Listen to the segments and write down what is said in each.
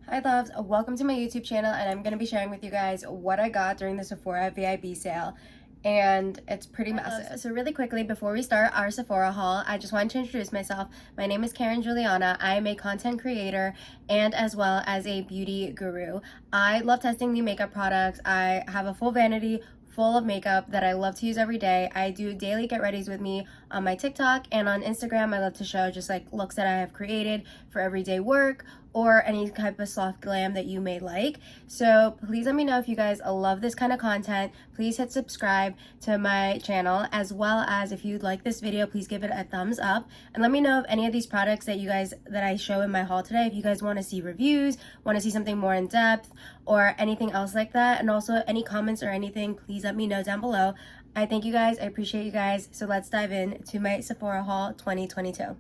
Hi loves, welcome to my YouTube channel, and I'm going to be sharing with you guys what I got during the Sephora VIB sale, and it's pretty massive. So really quickly, before we start our Sephora haul, I just wanted to introduce myself. My name is Karen Juliana. I am a content creator and as well as a beauty guru. I love testing new makeup products. I have a full vanity full of makeup that I love to use every day. I do daily get readies with me on my TikTok and on Instagram. I love to show just like looks that I have created for everyday work or any type of soft glam that you may like. So please let me know if you guys love this kind of content. Please hit subscribe to my channel, as well as if you like this video, please give it a thumbs up, and let me know if any of these products that I show in my haul today, if you guys want to see reviews, want to see something more in depth, or anything else like that. And also any comments or anything, please let me know down below. I thank you guys, I appreciate you guys. So let's dive in to my Sephora haul 2022.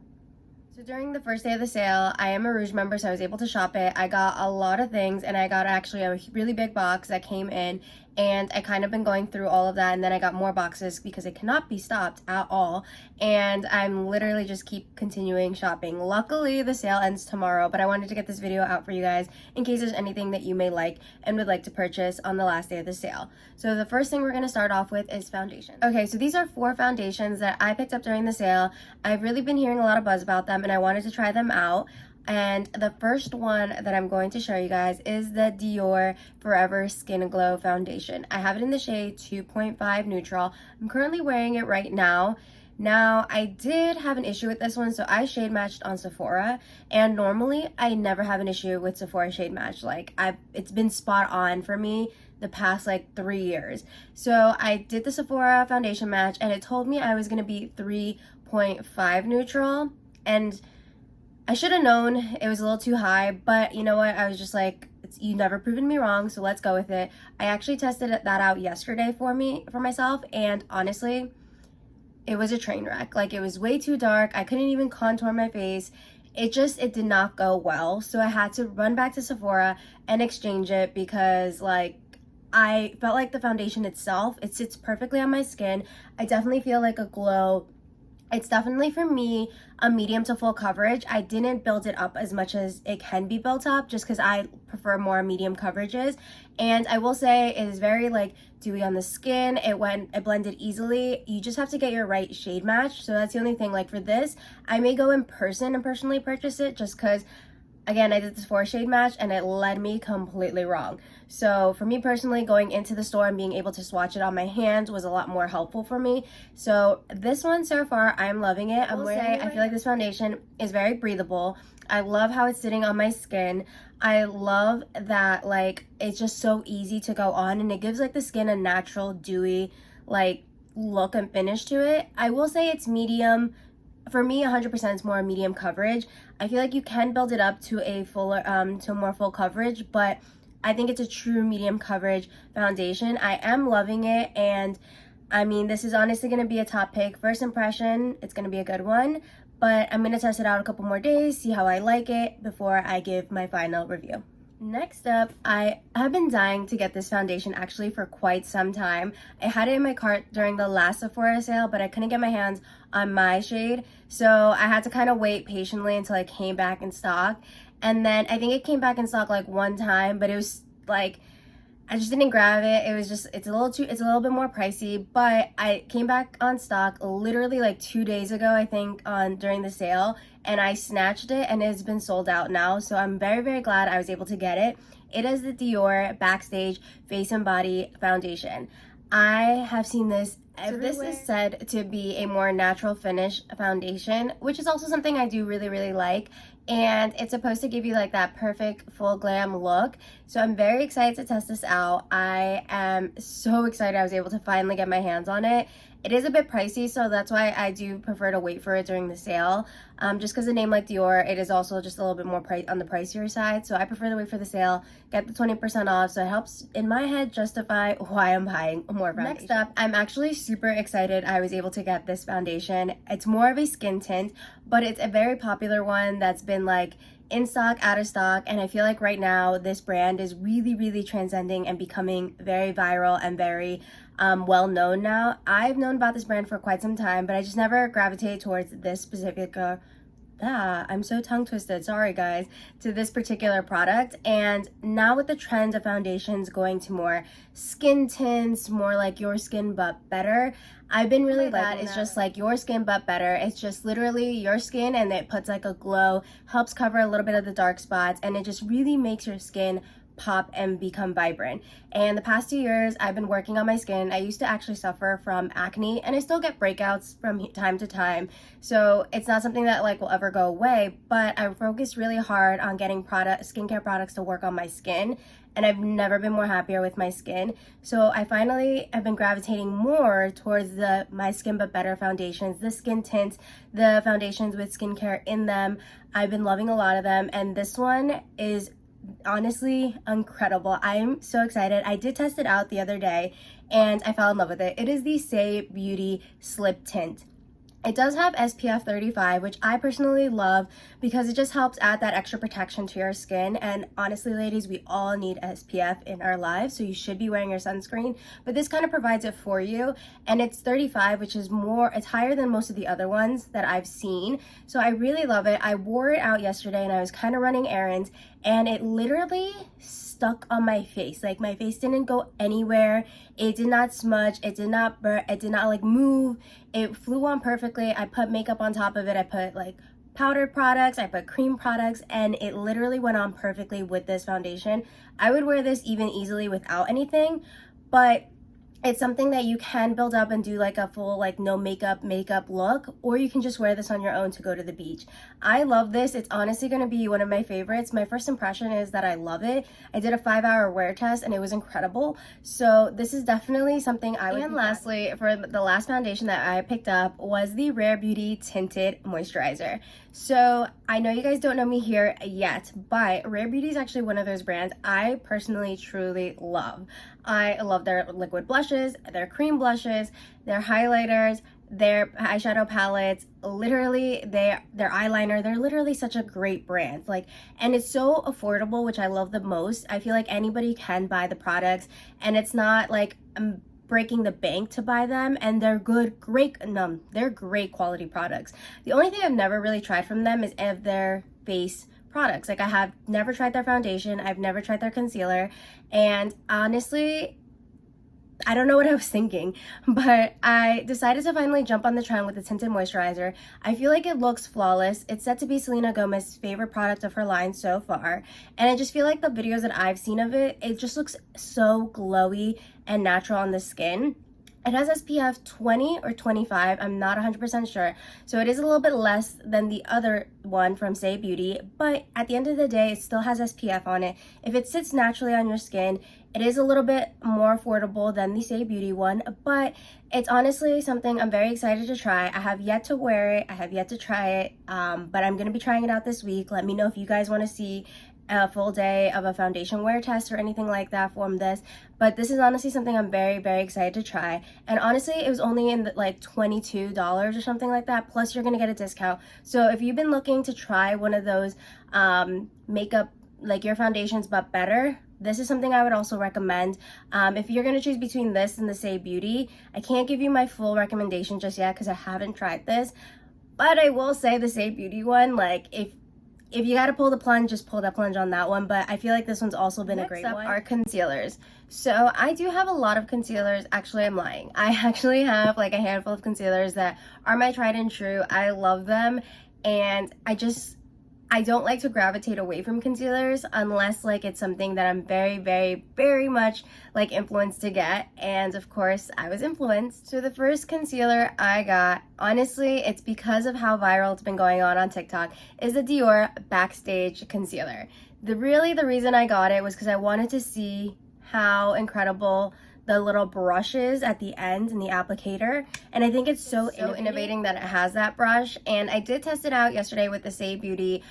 So during the first day of the sale, I am a Rouge member, so I was able to shop it. I got a lot of things, and I got actually a really big box that came in, and I kind of been going through all of that, and then I got more boxes because it cannot be stopped at all, and I'm literally just keep continuing shopping. Luckily, the sale ends tomorrow, but I wanted to get this video out for you guys in case there's anything that you may like and would like to purchase on the last day of the sale. So the first thing we're going to start off with is foundation. Okay, so these are 4 foundations that I picked up during the sale. I've really been hearing a lot of buzz about them, and I wanted to try them out. And the first one that I'm going to show you guys is the Dior Forever Skin Glow Foundation. I have it in the shade 2.5 Neutral. I'm currently wearing it right now. Now, I did have an issue with this one, so I shade matched on Sephora, and normally I never have an issue with Sephora shade match. It's been spot on for me the past 3 years. So I did the Sephora foundation match, and it told me I was going to be 3.5 neutral, and I should have known it was a little too high, but you know what? I was just like, you never proven me wrong, so let's go with it. I actually tested that out yesterday for myself, and honestly, it was a train wreck. It was way too dark. I couldn't even contour my face. It did not go well, so I had to run back to Sephora and exchange it because I felt like the foundation itself, it sits perfectly on my skin. I definitely feel like a glow. It's definitely, for me, a medium to full coverage. I didn't build it up as much as it can be built up just because I prefer more medium coverages. And I will say it is very dewy on the skin. It blended easily. You just have to get your right shade match. So that's the only thing. For this, I may go in person and personally purchase it just because, again, I did this 4 shade match and it led me completely wrong. So for me personally, going into the store and being able to swatch it on my hands was a lot more helpful for me. So this one so far, I'm loving it. I feel like this foundation is very breathable. I love how it's sitting on my skin. I love that it's just so easy to go on, and it gives the skin a natural dewy look and finish to it. I will say it's medium. For me, 100% is more medium coverage. I feel like you can build it up to a fuller, to more full coverage, but I think it's a true medium coverage foundation. I am loving it, and I mean, this is honestly going to be a top pick. First impression, it's going to be a good one, but I'm going to test it out a couple more days, see how I like it before I give my final review. Next up, I have been dying to get this foundation actually for quite some time. I had it in my cart during the last Sephora sale, but I couldn't get my hands on my shade, so I had to kind of wait patiently until it came back in stock. And then I think it came back in stock one time, but it was I just didn't grab it. It's a little bit more pricey, but I came back on stock literally 2 days ago, I think, during the sale, and I snatched it, and it's been sold out now. So I'm very, very glad I was able to get it. It is the Dior Backstage Face and Body Foundation. I have seen this everywhere. So this is said to be a more natural finish foundation, which is also something I do really, really like. And it's supposed to give you that perfect full glam look. So I'm very excited to test this out. I am so excited I was able to finally get my hands on it. It is a bit pricey, so that's why I do prefer to wait for it during the sale. Just because a name like Dior, it is also just a little bit more on the pricier side. So I prefer to wait for the sale, get the 20% off, so it helps in my head justify why I'm buying more foundation. Next up, I'm actually super excited I was able to get this foundation. It's more of a skin tint, but it's a very popular one that's been in stock, out of stock, and I feel like right now this brand is really, really transcending and becoming very viral and very well known now. I've known about this brand for quite some time, but I just never gravitated towards this specific I'm so tongue twisted, sorry guys, to this particular product. And now with the trend of foundations going to more skin tints, more like your skin but better, I've been really liking that. It's just like your skin but better. It's just literally your skin, and it puts like a glow, helps cover a little bit of the dark spots, and it just really makes your skin pop and become vibrant. And the past 2 years I've been working on my skin. I used to actually suffer from acne, and I still get breakouts from time to time, so it's not something that like will ever go away, but I focused really hard on getting skincare products to work on my skin, and I've never been more happier with my skin. So I finally have been gravitating more towards the My Skin But Better foundations, the skin tints, the foundations with skincare in them. I've been loving a lot of them, and this one is honestly incredible. I'm so excited. I did test it out the other day and I fell in love with it. It is the Say Beauty Slip Tint. It does have SPF 35, which I personally love because it just helps add that extra protection to your skin. And honestly, ladies, we all need SPF in our lives, so you should be wearing your sunscreen. But this kind of provides it for you. And it's 35, which is it's higher than most of the other ones that I've seen. So I really love it. I wore it out yesterday and I was kind of running errands, and it literally stuck on my face. Like, my face didn't go anywhere. It did not smudge. It did not burn. It did not like move. It flew on perfectly. I put makeup on top of it. I put like powdered products. I put cream products, and it literally went on perfectly with this foundation. I would wear this even easily without anything, but it's something that you can build up and do like a full like no makeup look, or you can just wear this on your own to go to the beach. I love this. It's honestly going to be one of my favorites. My first impression is that I love it. I did a 5-hour wear test and it was incredible. So this is definitely something I would. And lastly, for the last foundation that I picked up was the Rare Beauty Tinted Moisturizer. So I know you guys don't know me here yet, but Rare Beauty is actually one of those brands I personally truly love. I love their liquid blushes, their cream blushes, their highlighters, their eyeshadow palettes, literally their eyeliner. They're literally such a great brand. Like, and it's so affordable, which I love the most. I feel like anybody can buy the products, and it's not like breaking the bank to buy them, and they're they're great quality products. The only thing I've never really tried from them is their base products. Like, I have never tried their foundation, I've never tried their concealer, and honestly, I don't know what I was thinking, but I decided to finally jump on the trend with the tinted moisturizer. I feel like it looks flawless. It's said to be Selena Gomez's favorite product of her line so far, and I just feel like the videos that I've seen of it, it just looks so glowy and natural on the skin. It has SPF 20 or 25, I'm not 100% sure, so it is a little bit less than the other one from Say Beauty, but at the end of the day, it still has SPF on it. If it sits naturally on your skin, it is a little bit more affordable than the Say Beauty one, but it's honestly something I'm very excited to try. I have yet to wear it, I have yet to try it, but I'm going to be trying it out this week. Let me know if you guys want to see a full day of a foundation wear test or anything like that from this, but this is honestly something I'm very, very excited to try. And honestly, it was only in like $22 or something like that, plus you're gonna get a discount. So if you've been looking to try one of those makeup, like your foundations but better, this is something I would also recommend. If you're gonna choose between this and the Say Beauty, I can't give you my full recommendation just yet because I haven't tried this, but I will say the Say Beauty one, like, if you gotta pull the plunge, just pull that plunge on that one. But I feel like this one's also been a great one. Next up are concealers. So I do have a lot of concealers. Actually, I'm lying. I actually have like a handful of concealers that are my tried and true. I love them, and I don't like to gravitate away from concealers unless like it's something that I'm very, very, very much like influenced to get. And of course, I was influenced. So the first concealer I got, honestly, it's because of how viral it's been going on TikTok, is the Dior Backstage Concealer. The reason I got it was because I wanted to see how incredible the little brushes at the end and the applicator, and I think it's so innovating that it has that brush. And I did test it out yesterday with the Say Beauty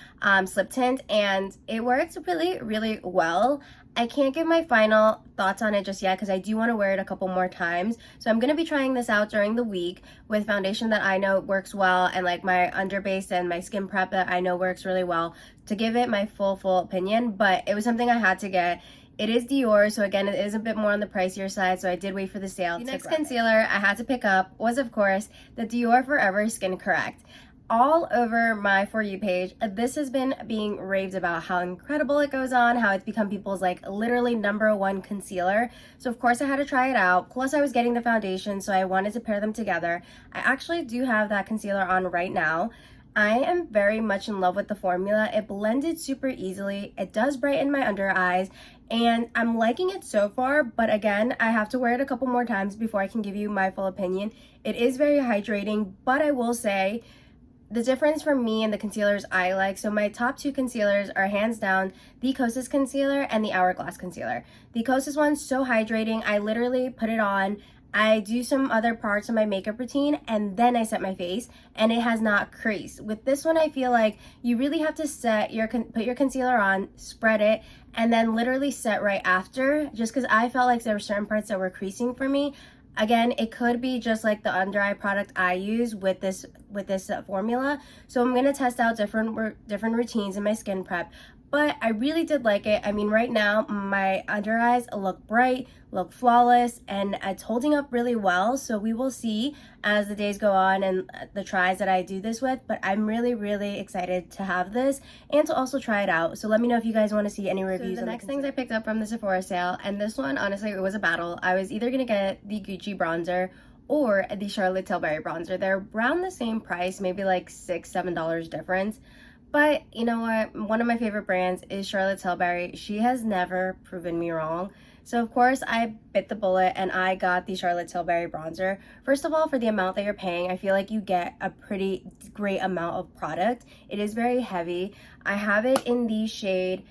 slip tint, and it works really, really well. I can't give my final thoughts on it just yet because I do want to wear it a couple more times. So I'm going to be trying this out during the week with foundation that I know works well, and like my underbase and my skin prep that I know works really well, to give it my full opinion. But it was something I had to get. It is Dior, so again, it is a bit more on the pricier side, so I did wait for the sale. The next concealer I had to pick up was, of course, the Dior Forever Skin Correct. all over my For You page. This has been being raved about, how incredible it goes on, how it's become people's like literally #1 concealer. So of course I had to try it out. Plus I was getting the foundation, so I wanted to pair them together. I actually do have that concealer on right now. I am very much in love with the formula. It blended super easily. It does brighten my under eyes, and I'm liking it so far, but again, I have to wear it a couple more times before I can give you my full opinion. It is very hydrating, but I will say the difference for me and the concealers I like, so my top 2 concealers are hands down the Kosas concealer and the Hourglass concealer. The Kosas one's so hydrating. I literally put it on, I do some other parts of my makeup routine, and then I set my face, and it has not creased. With this one, I feel like you really have to put your concealer on, spread it, and then literally set right after, just because I felt like there were certain parts that were creasing for me. Again, it could be just like the under eye product I use with this formula. So I'm gonna test out different routines in my skin prep. But I really did like it. I mean, right now my under eyes look bright, look flawless, and it's holding up really well. So we will see as the days go on and the tries that I do this with. But I'm really, really excited to have this and to also try it out. So let me know if you guys want to see any reviews. So the next things I picked up from the Sephora sale, and this one, honestly, it was a battle. I was either gonna get the Gucci bronzer or the Charlotte Tilbury bronzer. They're around the same price, maybe like $6-7 difference. But you know what? One of my favorite brands is Charlotte Tilbury. She has never proven me wrong. So of course I bit the bullet and I got the Charlotte Tilbury bronzer. First of all, for the amount that you're paying, I feel like you get a pretty great amount of product. It is very heavy. I have it in the shade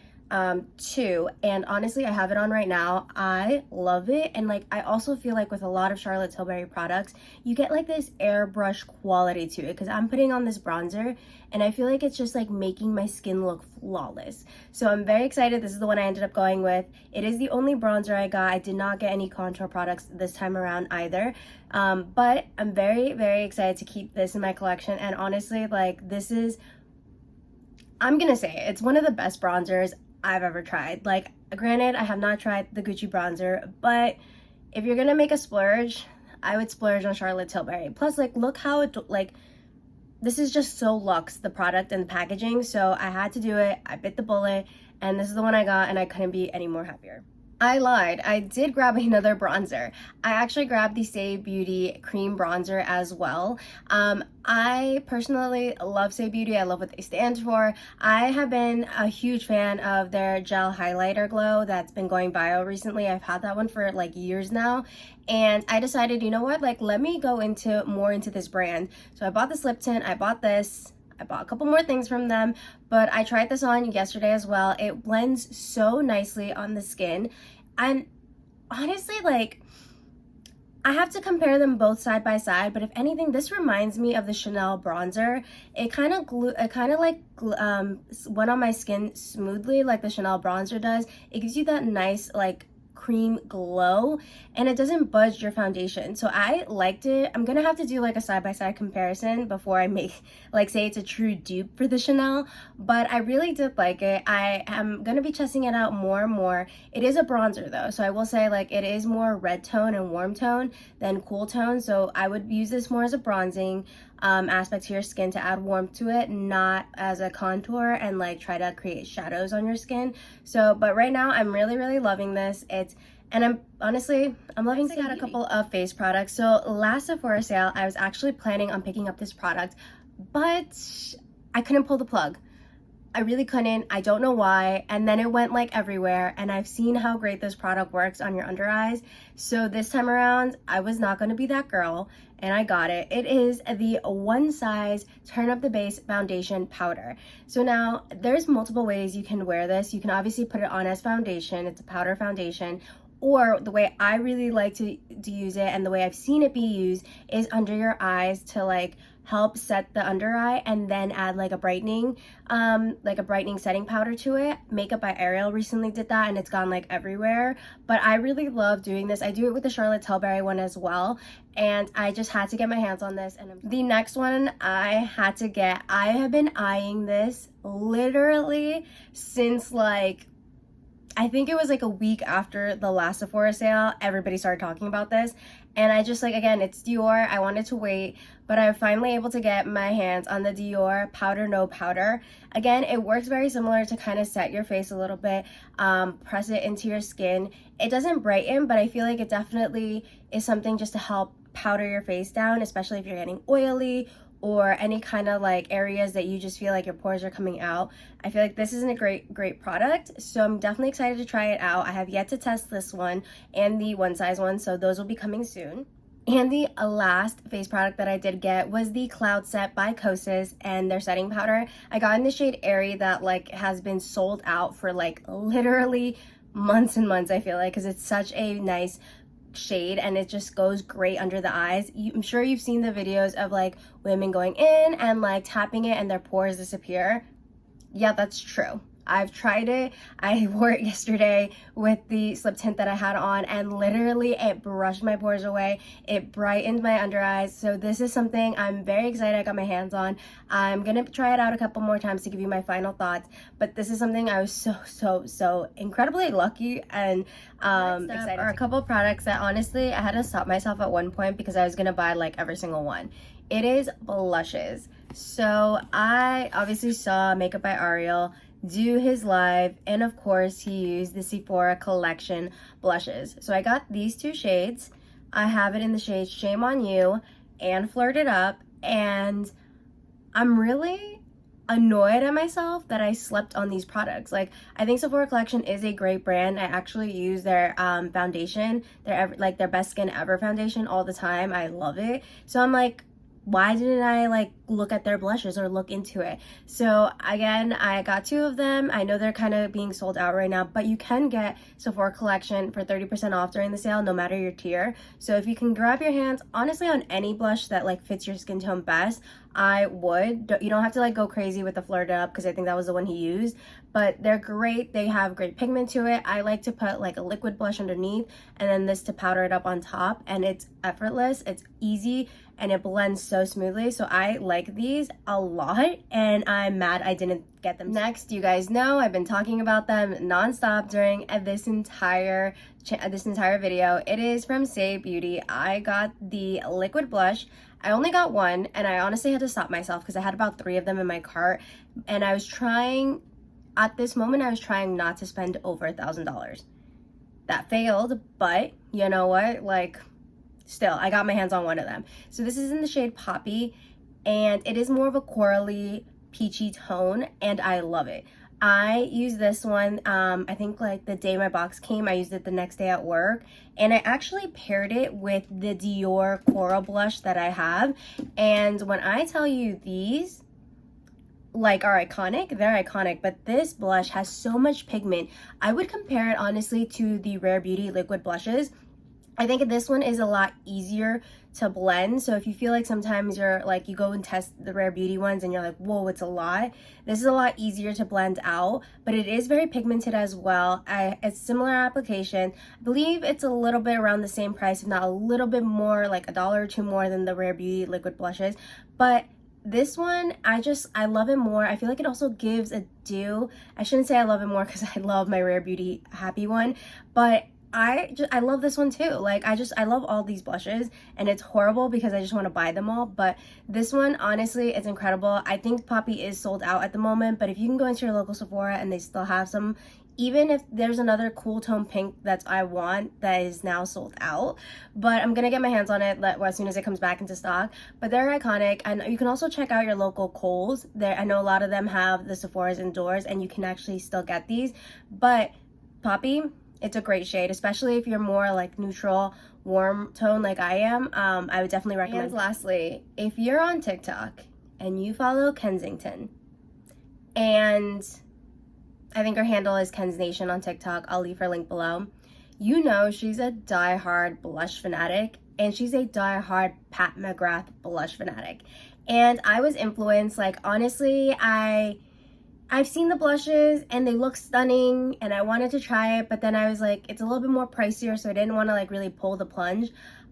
2, and honestly I have it on right now. I love it, and like I also feel like with a lot of Charlotte Tilbury products you get like this airbrush quality to it, because I'm putting on this bronzer and I feel like it's just like making my skin look flawless. So I'm very excited. This is the one I ended up going with. It is the only bronzer I got. I did not get any contour products this time around either, but I'm very, very excited to keep this in my collection. And honestly, like, this is, I'm gonna say it's one of the best bronzers I've ever tried. Like, granted, I have not tried the Gucci bronzer, but if you're gonna make a splurge, I would splurge on Charlotte Tilbury. Plus, like, look how it, like, this is just so luxe, the product and the packaging. So I had to do it. I bit the bullet, and this is the one I got, and I couldn't be any more happier. I lied. I did grab another bronzer. I actually grabbed the Say Beauty cream bronzer as well. I personally love Say Beauty. I love what they stand for. I have been a huge fan of their gel highlighter glow that's been going viral recently. I've had that one for like years now, and I decided, you know what, like, let me go more into this brand. So I bought this lip tint. I bought this. I bought a couple more things from them, but I tried this on yesterday as well. It blends so nicely on the skin, and honestly, like, I have to compare them both side by side, but if anything, this reminds me of the Chanel bronzer. It kind of went on my skin smoothly like the Chanel bronzer does. It gives you that nice, like, cream glow, and it doesn't budge your foundation. So I liked it. I'm gonna have to do like a side-by-side comparison before I make, like, say it's a true dupe for the Chanel, but I really did like it. I am gonna be testing it out more and more. It is a bronzer though, so I will say, like, it is more red tone and warm tone than cool tone, so I would use this more as a bronzing aspect to your skin to add warmth to it, not as a contour and like try to create shadows on your skin. So, but right now I'm really, really loving this. And I'm loving to get a couple of face products. So last Sephora sale, I was actually planning on picking up this product, but I couldn't pull the plug. I really couldn't. I don't know why. And then it went like everywhere, and I've seen how great this product works on your under eyes. So this time around, I was not going to be that girl, and I got it. It is the One Size Turn Up the Base Foundation Powder. So now there's multiple ways you can wear this. You can obviously put it on as foundation. It's a powder foundation. Or the way I really like to use it, and the way I've seen it be used, is under your eyes to like help set the under eye, and then add like a brightening setting powder to it. Makeup by Ariel recently did that, and it's gone like everywhere. But I really love doing this. I do it with the Charlotte Tilbury one as well, and I just had to get my hands on this. And the next one I had to get, I have been eyeing this literally since, like, I think it was like a week after the last Sephora sale, everybody started talking about this. And I just like, again, it's Dior. I wanted to wait, but I was finally able to get my hands on the Dior Powder No Powder. Again, it works very similar to kind of set your face a little bit, press it into your skin. It doesn't brighten, but I feel like it definitely is something just to help powder your face down, especially if you're getting oily or any kind of like areas that you just feel like your pores are coming out. I feel like this isn't a great product, so I'm definitely excited to try it out. I have yet to test this one and the one size one, so those will be coming soon. And the last face product that I did get was the Cloud Set by Kosas and their setting powder. I got in the shade Airy that like has been sold out for like literally months and months, I feel like, because it's such a nice shade and it just goes great under the eyes. I'm sure you've seen the videos of like women going in and like tapping it and their pores disappear. Yeah, that's true. I've tried it. I wore it yesterday with the slip tint that I had on and literally it brushed my pores away. It brightened my under eyes. So this is something I'm very excited I got my hands on. I'm gonna try it out a couple more times to give you my final thoughts, but this is something I was so incredibly lucky and excited. Are a couple products that honestly I had to stop myself at one point because I was gonna buy like every single one. It is blushes. So I obviously saw Makeup by Ariel do his live, and of course he used the Sephora collection blushes. So I got these two shades. I have it in the shades Shame on You and Flirt It Up, and I'm really annoyed at myself that I slept on these products. Like, I think Sephora collection is a great brand. I actually use their foundation, their Best Skin Ever foundation all the time. I love it. So I'm like, why didn't I like look at their blushes or look into it? So again, I got two of them. I know they're kind of being sold out right now, but you can get Sephora collection for 30% off during the sale, no matter your tier. So if you can grab your hands, honestly, on any blush that like fits your skin tone best, I would. You don't have to like go crazy with the Flirt It Up because I think that was the one he used, but they're great. They have great pigment to it. I like to put like a liquid blush underneath and then this to powder it up on top, and it's effortless, it's easy, and it blends so smoothly. So I like these a lot and I'm mad I didn't get them. Next, you guys know I've been talking about them nonstop during this entire video. It is from Say Beauty. I got the liquid blush. I only got one and I honestly had to stop myself because I had about 3 of them in my cart, and I was trying, at this moment I was trying not to spend over $1,000. That failed, but you know what, like, still I got my hands on one of them. So this is in the shade Poppy and it is more of a corally peachy tone and I love it. I used this one, I think like the day my box came, I used it the next day at work, and I actually paired it with the Dior Coral blush that I have. And when I tell you these like are iconic, they're iconic, but this blush has so much pigment. I would compare it honestly to the Rare Beauty liquid blushes. I think this one is a lot easier to blend. So if you feel like sometimes you're like, you go and test the Rare Beauty ones and you're like, whoa, it's a lot. This is a lot easier to blend out, but it is very pigmented as well. It's similar application. I believe it's a little bit around the same price, if not a little bit more, like $1 or $2 more than the Rare Beauty liquid blushes. But this one, I love it more. I feel like it also gives a dew. I shouldn't say I love it more because I love my Rare Beauty Happy one, but I love this one too. Like, I love all these blushes, and it's horrible because I just want to buy them all, but this one, honestly, it's incredible. I think Poppy is sold out at the moment, but if you can go into your local Sephora and they still have some, even if there's another cool tone pink that I want that is now sold out, but I'm gonna get my hands on it as soon as it comes back into stock. But they're iconic, and you can also check out your local Kohl's. There, I know a lot of them have the Sephora's indoors and you can actually still get these, but Poppy, it's a great shade, especially if you're more like neutral, warm tone like I am. I would definitely recommend. And lastly, if you're on TikTok and you follow Kensington, and I think her handle is Ken's Nation on TikTok, I'll leave her link below. You know she's a die-hard blush fanatic, and she's a die-hard Pat McGrath blush fanatic. And I was influenced, like, honestly, I've seen the blushes and they look stunning and I wanted to try it, but then I was like, it's a little bit more pricier, so I didn't want to like really pull the plunge,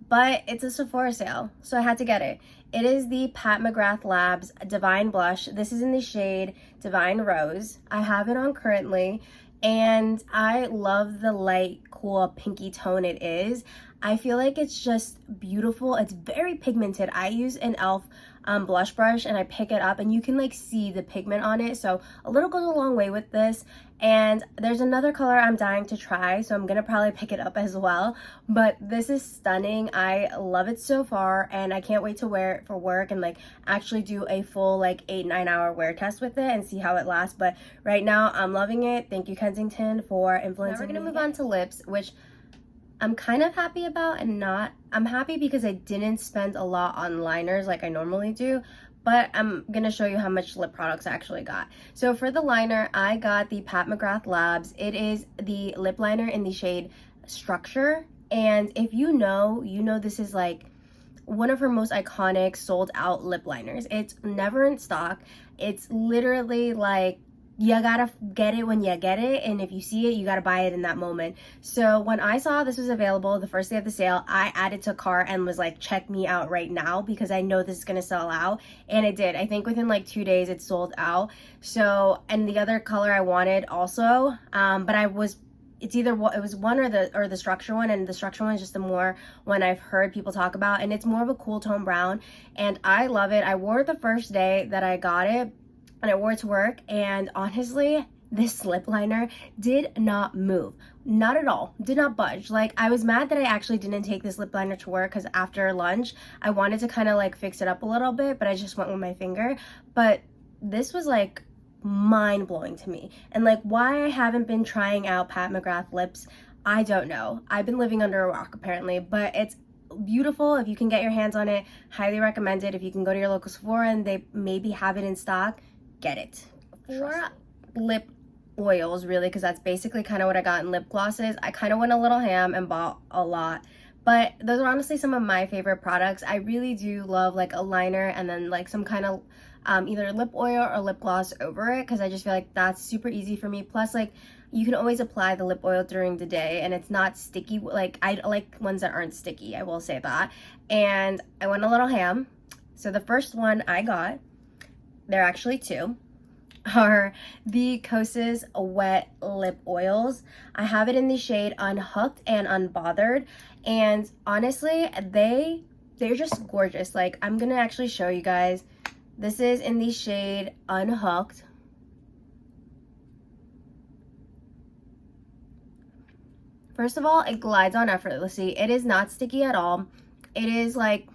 but it's a Sephora sale, so I had to get it. It is the Pat McGrath Labs Divine Blush. This is in the shade Divine Rose. I have it on currently, and I love the light, cool, pinky tone it is. I feel like it's just beautiful. It's very pigmented. I use an e.l.f. Blush brush and I pick it up and you can like see the pigment on it. So a little goes a long way with this. And there's another color I'm dying to try, so I'm gonna probably pick it up as well. But this is stunning. I love it so far and I can't wait to wear it for work and like actually do a full like 8-9 hour wear test with it and see how it lasts. But right now I'm loving it. Thank you, Kensington, for influencing me. Now we're gonna move on to lips, which I'm kind of happy about and not. I'm happy because I didn't spend a lot on liners like I normally do, but I'm gonna show you how much lip products I actually got. So for the liner, I got the Pat McGrath Labs. It is the lip liner in the shade Structure, and if you know this is like one of her most iconic sold out lip liners. It's never in stock. It's literally like, you gotta get it when you get it, and if you see it, you gotta buy it in that moment. So when I saw this was available the first day of the sale, I added to cart and was like, check me out right now because I know this is gonna sell out, and it did. I think within like 2 days it sold out. So, and the other color I wanted also, but it's either it was one or the Structure one, and the Structure one is just the more one I've heard people talk about, and it's more of a cool tone brown, and I love it. I wore it the first day that I got it, and I wore it to work, and honestly, this lip liner did not move. Not at all. Did not budge. Like, I was mad that I actually didn't take this lip liner to work because after lunch, I wanted to kind of like fix it up a little bit, but I just went with my finger. But this was like mind-blowing to me. And like, why I haven't been trying out Pat McGrath lips, I don't know. I've been living under a rock apparently, but it's beautiful. If you can get your hands on it, highly recommend it. If you can go to your local Sephora and they maybe have it in stock, get it. For lip oils, really, because that's basically kind of what I got in lip glosses, I kind of went a little ham and bought a lot, but those are honestly some of my favorite products. I really do love like a liner and then like some kind of either lip oil or lip gloss over it, because I just feel like that's super easy for me. Plus, like, you can always apply the lip oil during the day and it's not sticky. Like, I like ones that aren't sticky, I will say that. And I went a little ham. So the first one I got, there are actually two, are the Kosas Wet Lip Oils. I have it in the shade Unhooked and Unbothered, and honestly, they're just gorgeous. Like, I'm gonna actually show you guys. This is in the shade Unhooked. First of all, it glides on effortlessly. It is not sticky at all. It is like,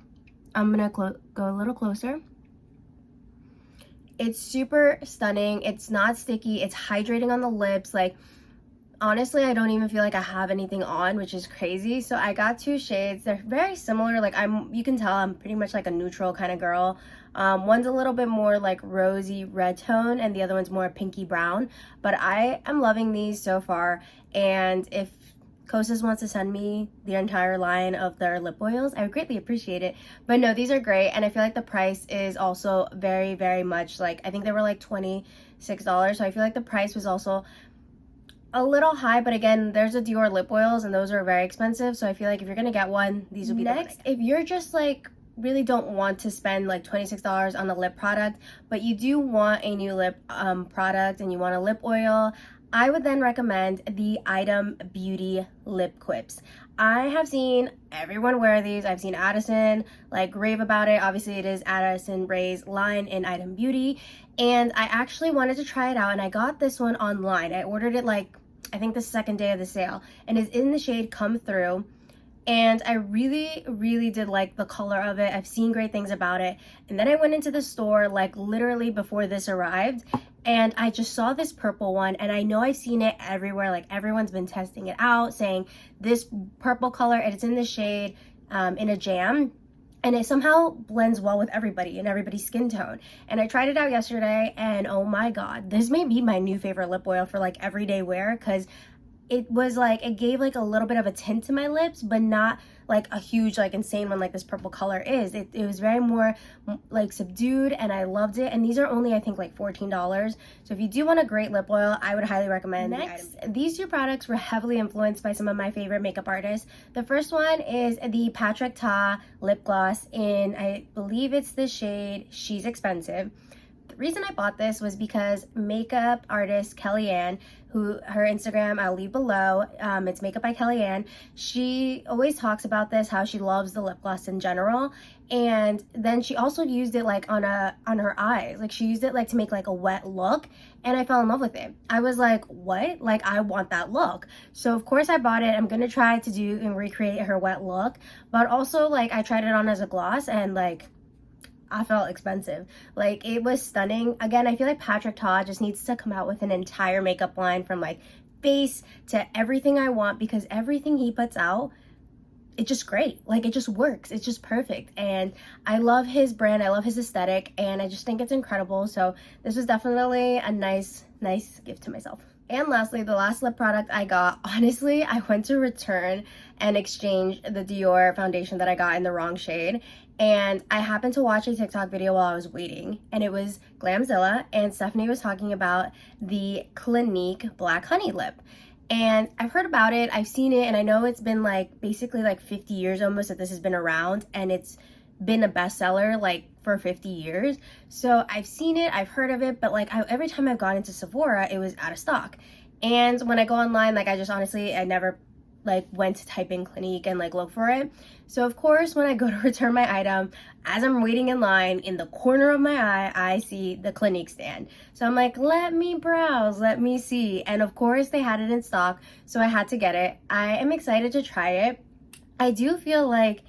I'm gonna go a little closer. It's super stunning. It's not sticky. It's hydrating on the lips. Like, honestly, I don't even feel like I have anything on, which is crazy. So I got two shades. They're very similar. Like, you can tell I'm pretty much like a neutral kind of girl. One's a little bit more like rosy red tone and the other one's more pinky brown. But I am loving these so far. And if Kosas wants to send me the entire line of their lip oils, I would greatly appreciate it. But no, these are great, and I feel like the price is also very, very much like, I think they were like $26, so I feel like the price was also a little high. But again, there's a Dior lip oils and those are very expensive, so I feel like if you're gonna get one, these would be next. If you're just like really don't want to spend like $26 on a lip product, but you do want a new lip product and you want a lip oil, I would then recommend the Item Beauty Lip Quips. I have seen everyone wear these. I've seen Addison like rave about it. Obviously, it is Addison Rae's line in Item Beauty, and I actually wanted to try it out, and I got this one online. I ordered it like, I think the second day of the sale, and it's in the shade Come Through. And I really, really did like the color of it. I've seen great things about it. And then I went into the store like literally before this arrived, and I just saw this purple one, and I know I've seen it everywhere. Like, everyone's been testing it out, saying this purple color, and it's in the shade in a jam, and it somehow blends well with everybody and everybody's skin tone. And I tried it out yesterday, and oh my god, this may be my new favorite lip oil for like everyday wear, because it was like, it gave like a little bit of a tint to my lips, but not like a huge like insane one like this purple color is. It was very more like subdued, and I loved it. And these are only, I think, like $14. So if you do want a great lip oil, I would highly recommend. Next, these two products were heavily influenced by some of my favorite makeup artists. The first one is the Patrick Ta lip gloss in, I believe it's the shade She's Expensive. reason I bought this was because makeup artist Kellyanne, who her Instagram I'll leave below, it's Makeup by Kellyanne, she always talks about this, how she loves the lip gloss in general, and then she also used it like on her eyes, like she used it like to make like a wet look, and I fell in love with it. I was like, what? Like, I want that look. So of course I bought it. I'm gonna try to do and recreate her wet look, but also like I tried it on as a gloss, and like I felt expensive. Like, it was stunning. Again, I feel like Patrick Ta just needs to come out with an entire makeup line from like face to everything I want, because everything he puts out, it's just great. Like, it just works. It's just perfect. And I love his brand. I love his aesthetic, and I just think it's incredible. So this was definitely a nice gift to myself. And lastly, the last lip product I got, honestly, I went to return and exchange the Dior foundation that I got in the wrong shade. And I happened to watch a TikTok video while I was waiting, and it was Glamzilla, and Stephanie was talking about the Clinique Black Honey Lip. And I've heard about it, I've seen it, and I know it's been like basically like 50 years almost that this has been around, and it's been a bestseller like for 50 years. So I've seen it, I've heard of it, but like every time I've gone into Sephora, it was out of stock. And when I go online, like I just honestly, I never like went to type in Clinique and like look for it. So of course, when I go to return my item, as I'm waiting in line, in the corner of my eye, I see the Clinique stand. So I'm like, let me browse, let me see. And of course they had it in stock, so I had to get it. I am excited to try it. I do feel like,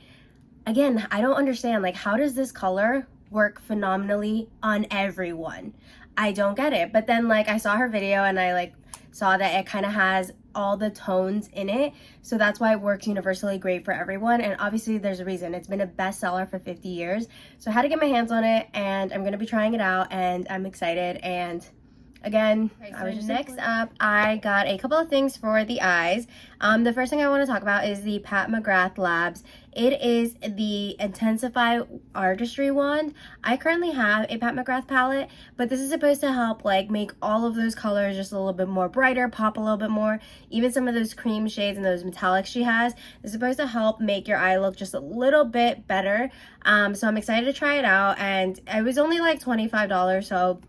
again, I don't understand, like, how does this color work phenomenally on everyone? I don't get it. But then like I saw her video and I like saw that it kind of has all the tones in it, so that's why it works universally great for everyone. And obviously there's a reason, it's been a bestseller for 50 years. So I had to get my hands on it, and I'm gonna be trying it out, and I'm excited. And again, next up, I got a couple of things for the eyes. The first thing I want to talk about is the Pat McGrath Labs. It is the Intensify Artistry wand. I currently have a Pat McGrath palette, but this is supposed to help like make all of those colors just a little bit more brighter, pop a little bit more. Even some of those cream shades and those metallics she has is supposed to help make your eye look just a little bit better. So I'm excited to try it out, and it was only like $25, so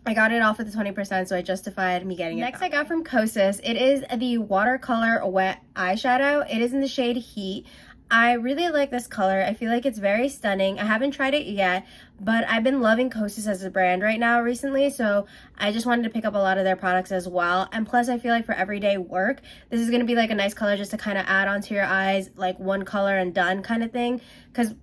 I got it off with the 20%, so I justified me getting it. Next I got from Kosas. It is the Watercolor Wet Eyeshadow. It is in the shade Heat. I really like this color. I feel like it's very stunning. I haven't tried it yet, but I've been loving Kosas as a brand right now recently, so I just wanted to pick up a lot of their products as well. And plus, I feel like for everyday work, this is going to be like a nice color just to kind of add onto your eyes, like one color and done kind of thing. Because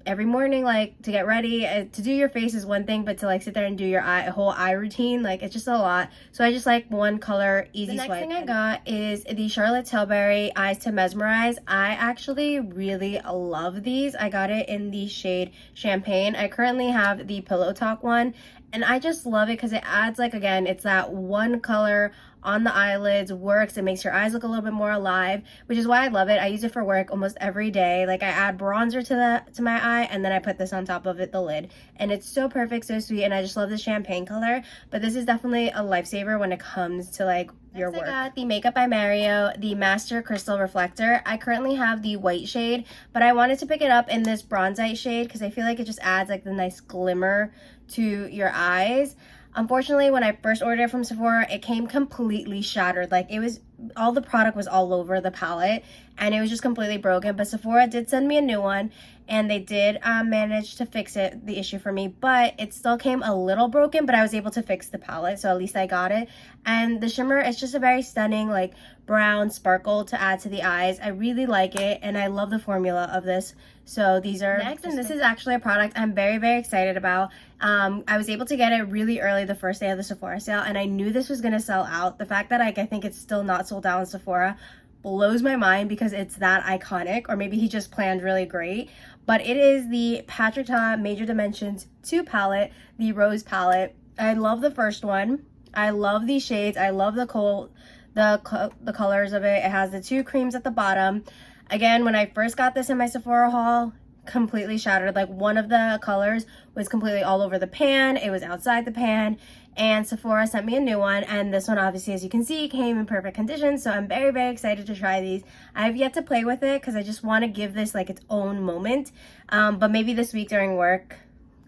every morning, like, to get ready, to do your face is one thing, but to like sit there and do your whole eye routine, like, it's just a lot. So I just like one color, easy swipe. The next thing I got is the Charlotte Tilbury Eyes to Mesmerize. I actually really love these. I got it in the shade Champagne. I currently have the Pillow Talk one, and I just love it because it adds, like, again, it's that one color on the eyelids, works. It makes your eyes look a little bit more alive, which is why I love it. I use it for work almost every day. Like, I add bronzer to my eye, and then I put this on top of it, the lid, and it's so perfect, so sweet. And I just love the champagne color. But this is definitely a lifesaver when it comes to like your work. I got the Makeup by Mario, the Master Crystal Reflector. I currently have the white shade, but I wanted to pick it up in this bronzite shade because I feel like it just adds like the nice glimmer to your eyes. Unfortunately, when I first ordered it from Sephora, it came completely shattered. Like, it was, all the product was all over the palette, and it was just completely broken. But Sephora did send me a new one, and they did manage to fix the issue for me. But it still came a little broken, but I was able to fix the palette, so at least I got it. And the shimmer is just a very stunning, like, brown sparkle to add to the eyes. I really like it, and I love the formula of this. So these are next, and this is actually a product I'm very, very excited about. I was able to get it really early the first day of the Sephora sale, and I knew this was going to sell out. The fact that I think it's still not sold out in Sephora blows my mind because it's that iconic, or maybe he just planned really great. But it is the Patrick Ta Major Dimensions 2 palette, the Rose palette. I love the first one. I love these shades. I love the colors of it. It has the two creams at the bottom. Again, when I first got this in my Sephora haul, completely shattered. Like, one of the colors was completely all over the pan. It was outside the pan, and Sephora sent me a new one, and this one, obviously, as you can see, came in perfect condition. So I'm very, very excited to try these. I have yet to play with it because I just want to give this like its own moment, but maybe this week during work,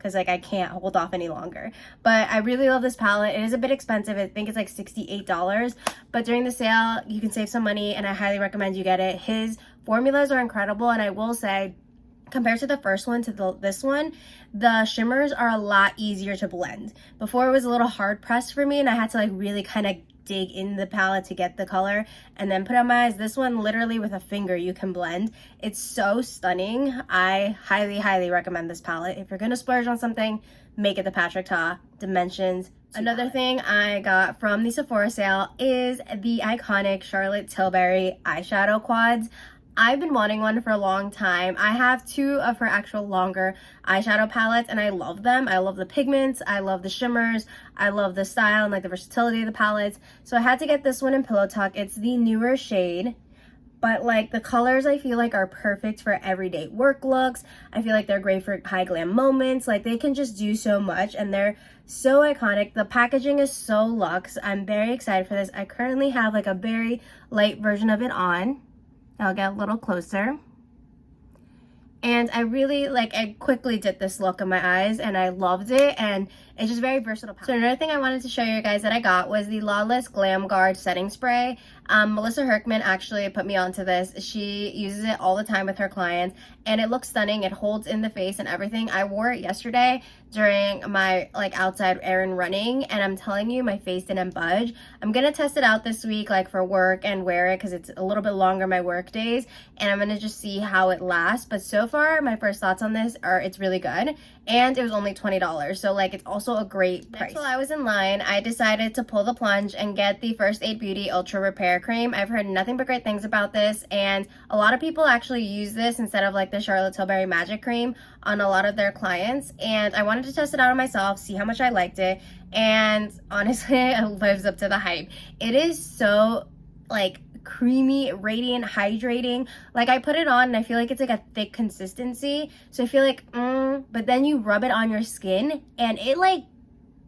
because like I can't hold off any longer. But I really love this palette. It is a bit expensive. I think it's like $68, but during the sale you can save some money, and I highly recommend you get it. His formulas are incredible, and I will say, compared to the first one to this one, the shimmers are a lot easier to blend. Before it was a little hard pressed for me, and I had to like really kind of dig in the palette to get the color and then put on my eyes. This one, literally with a finger you can blend. It's so stunning. I highly recommend this palette. If you're gonna splurge on something, make it the Patrick Ta Dimensions. Another thing I got from the Sephora sale is the iconic Charlotte Tilbury eyeshadow quads. I've been wanting one for a long time. I have 2 of her actual longer eyeshadow palettes, and I love them. I love the pigments, I love the shimmers, I love the style and like the versatility of the palettes. So I had to get this one in Pillow Talk. It's the newer shade, but like the colors I feel like are perfect for everyday work looks. I feel like they're great for high glam moments. Like they can just do so much, and they're so iconic. The packaging is so luxe. I'm very excited for this. I currently have like a very light version of it on. I'll get a little closer. And I really I quickly did this look in my eyes, and I loved it, and it's just very versatile. So another thing I wanted to show you guys that I got was the Lawless Glam Guard setting spray. Melissa Herkman actually put me onto this. She uses it all the time with her clients, and it looks stunning. It holds in the face and everything. I wore it yesterday during my outside errand running, and I'm telling you, my face didn't budge. I'm gonna test it out this week for work and wear it because it's a little bit longer my work days, and I'm gonna just see how it lasts. But so far my first thoughts on this are it's really good, and it was only $20, so it's also a great price. Next, while I was in line, I decided to pull the plunge and get the First Aid Beauty Ultra Repair Cream. I've heard nothing but great things about this, and a lot of people actually use this instead of the Charlotte Tilbury Magic Cream on a lot of their clients, and I wanted to test it out on myself, see how much I liked it, and honestly it lives up to the hype. It is so creamy, radiant, hydrating. I put it on and I feel like it's a thick consistency, so I feel but then you rub it on your skin and it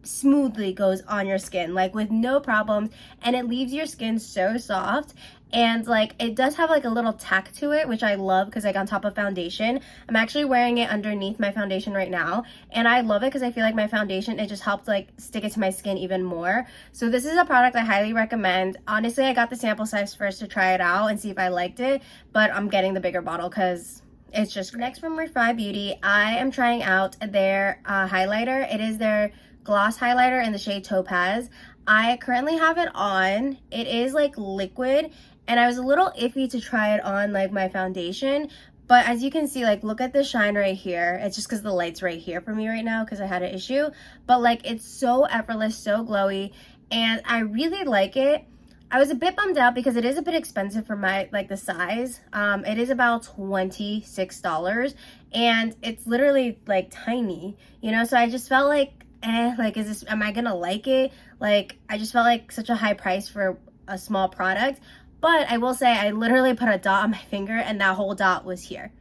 smoothly goes on your skin with no problems, and it leaves your skin so soft. And it does have a little tack to it, which I love because on top of foundation. I'm actually wearing it underneath my foundation right now, and I love it because I feel like my foundation, it just helped stick it to my skin even more. So this is a product I highly recommend. Honestly, I got the sample size first to try it out and see if I liked it, but I'm getting the bigger bottle because it's just great. Next, from Refy Beauty, I am trying out their highlighter. It is their gloss highlighter in the shade Topaz. I currently have it on. It is liquid, and I was a little iffy to try it on my foundation, but as you can see, look at the shine right here. It's just because the light's right here for me right now because I had an issue, but it's so effortless, so glowy, and I really like it. I was a bit bummed out because it is a bit expensive for my the size. It is about $26, and it's literally tiny, you know, so I just felt is this, am I gonna like it? I just felt such a high price for a small product. But I will say, I literally put a dot on my finger and that whole dot was here.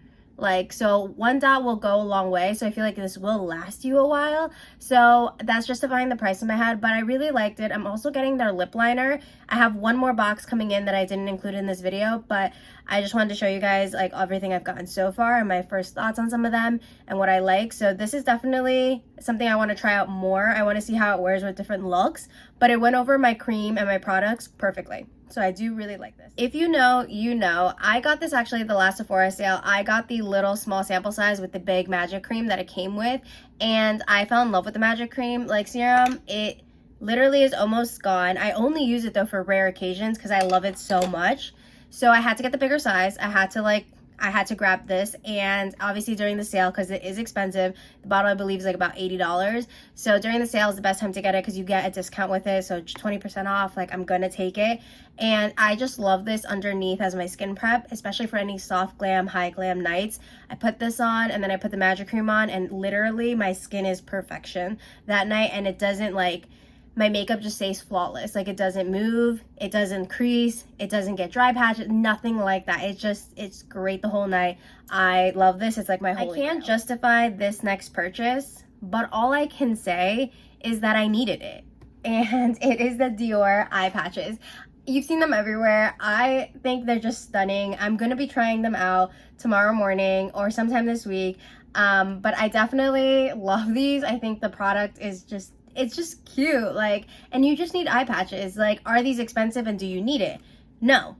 So one dot will go a long way. So I feel this will last you a while. So that's justifying the price in my head, but I really liked it. I'm also getting their lip liner. I have one more box coming in that I didn't include in this video, but I just wanted to show you guys everything I've gotten so far and my first thoughts on some of them and what I like. So this is definitely something I want to try out more. I want to see how it wears with different looks, but it went over my cream and my products perfectly. So I do really like this. If you know, you know. I got this actually at the last Sephora sale. I got the little small sample size with the big magic cream that it came with, and I fell in love with the magic cream serum. It literally is almost gone. I only use it though for rare occasions because I love it so much. So I had to get the bigger size. I had to grab this, and obviously during the sale, because it is expensive, the bottle I believe is about $80. So during the sale is the best time to get it because you get a discount with it, so 20% off. I'm gonna take it, and I just love this underneath as my skin prep, especially for any soft glam, high glam nights. I put this on, and then I put the magic cream on, and literally my skin is perfection that night, and it doesn't my makeup just stays flawless. It doesn't move, it doesn't crease, it doesn't get dry patches, nothing like that. It's great the whole night. I love this. It's my holy grail. I can't justify this next purchase, but all I can say is that I needed it. And it is the Dior eye patches. You've seen them everywhere. I think they're just stunning. I'm gonna be trying them out tomorrow morning or sometime this week. But I definitely love these. I think the product is just, it's just cute. Like, and you just need eye patches. Like, are these expensive and do you need it? No.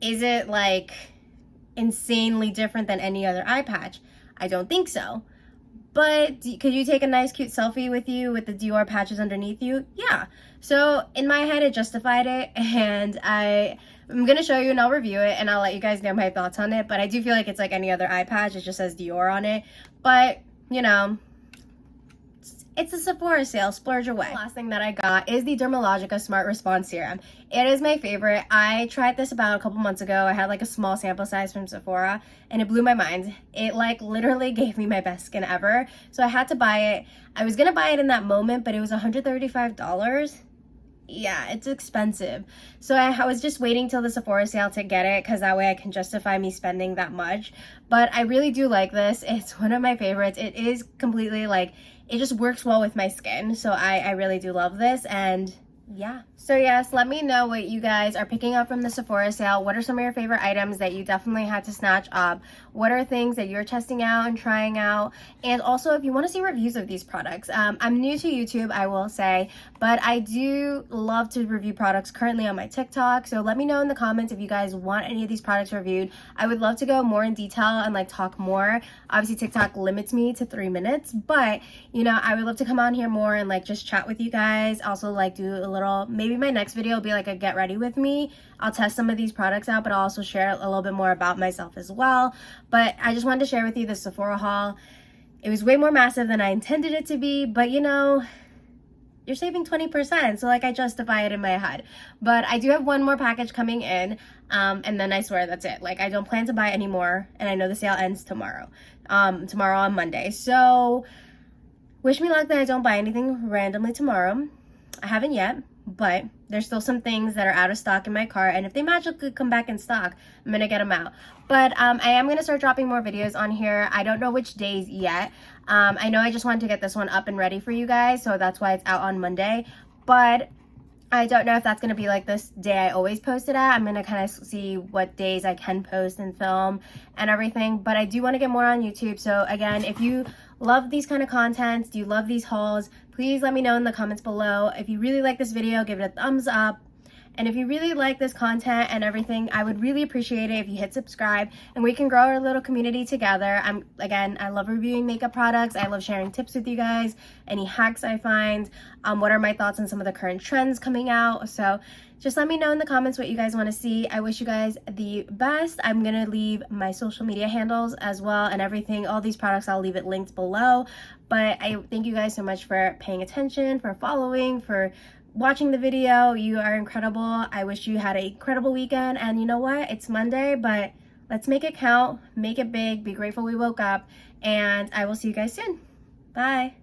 Is it like insanely different than any other eye patch? I don't think so. But could you take a nice cute selfie with you with the Dior patches underneath you? Yeah. So in my head, it justified it, and I'm gonna show you and I'll review it and I'll let you guys know my thoughts on it. But I do feel like it's like any other eye patch. It just says Dior on it. But, you know, it's a Sephora sale, splurge away. The last thing that I got is the Dermalogica Smart Response Serum. It is my favorite. I tried this about a couple months ago. I had like a small sample size from Sephora and it blew my mind. It like literally gave me my best skin ever. So I had to buy it. I was gonna buy it in that moment, but it was $135. Yeah, it's expensive. So I was just waiting till the Sephora sale to get it because that way I can justify me spending that much. But I really do like this. It's one of my favorites. It is completely like, it just works well with my skin. So I really do love this, and yeah. So yes, let me know what you guys are picking up from the Sephora sale. What are some of your favorite items that you definitely had to snatch up? What are things that you're testing out and trying out? And also, if you want to see reviews of these products, I'm new to YouTube, I will say, but I do love to review products currently on my TikTok. So let me know in the comments if you guys want any of these products reviewed. I would love to go more in detail and like talk more. Obviously, TikTok limits me to 3 minutes, but you know, I would love to come on here more and like just chat with you guys. Also, like do a little, maybe my next video will be like a get ready with me. I'll test some of these products out, but I'll also share a little bit more about myself as well. But I just wanted to share with you the Sephora haul. It was way more massive than I intended it to be, but you know, you're saving 20%, so like I justify it in my head. But I do have one more package coming in, and then I swear that's it. Like I don't plan to buy any more, and I know the sale ends tomorrow on Monday. So wish me luck that I don't buy anything randomly tomorrow. I haven't yet, but there's still some things that are out of stock in my cart, and if they magically come back in stock, I'm gonna get them out. But I am gonna start dropping more videos on here. I don't know which days yet. I know I just wanted to get this one up and ready for you guys, so that's why it's out on Monday. But I don't know if that's gonna be like this day I always post it at. I'm gonna kind of see what days I can post and film and everything. But I do want to get more on YouTube. So again, if you love these kind of contents, do you love these hauls, please let me know in the comments below. If you really like this video, give it a thumbs up. And if you really like this content and everything, I would really appreciate it if you hit subscribe and we can grow our little community together. I love reviewing makeup products. I love sharing tips with you guys, any hacks I find, what are my thoughts on some of the current trends coming out. So just let me know in the comments what you guys want to see. I wish you guys the best. I'm going to leave my social media handles as well and everything. All these products, I'll leave it linked below. But I thank you guys so much for paying attention, for following, for watching the video. You are incredible. I wish you had an incredible weekend, and you know what, it's Monday, but let's make it count, make it big, be grateful we woke up, and I will see you guys soon. Bye.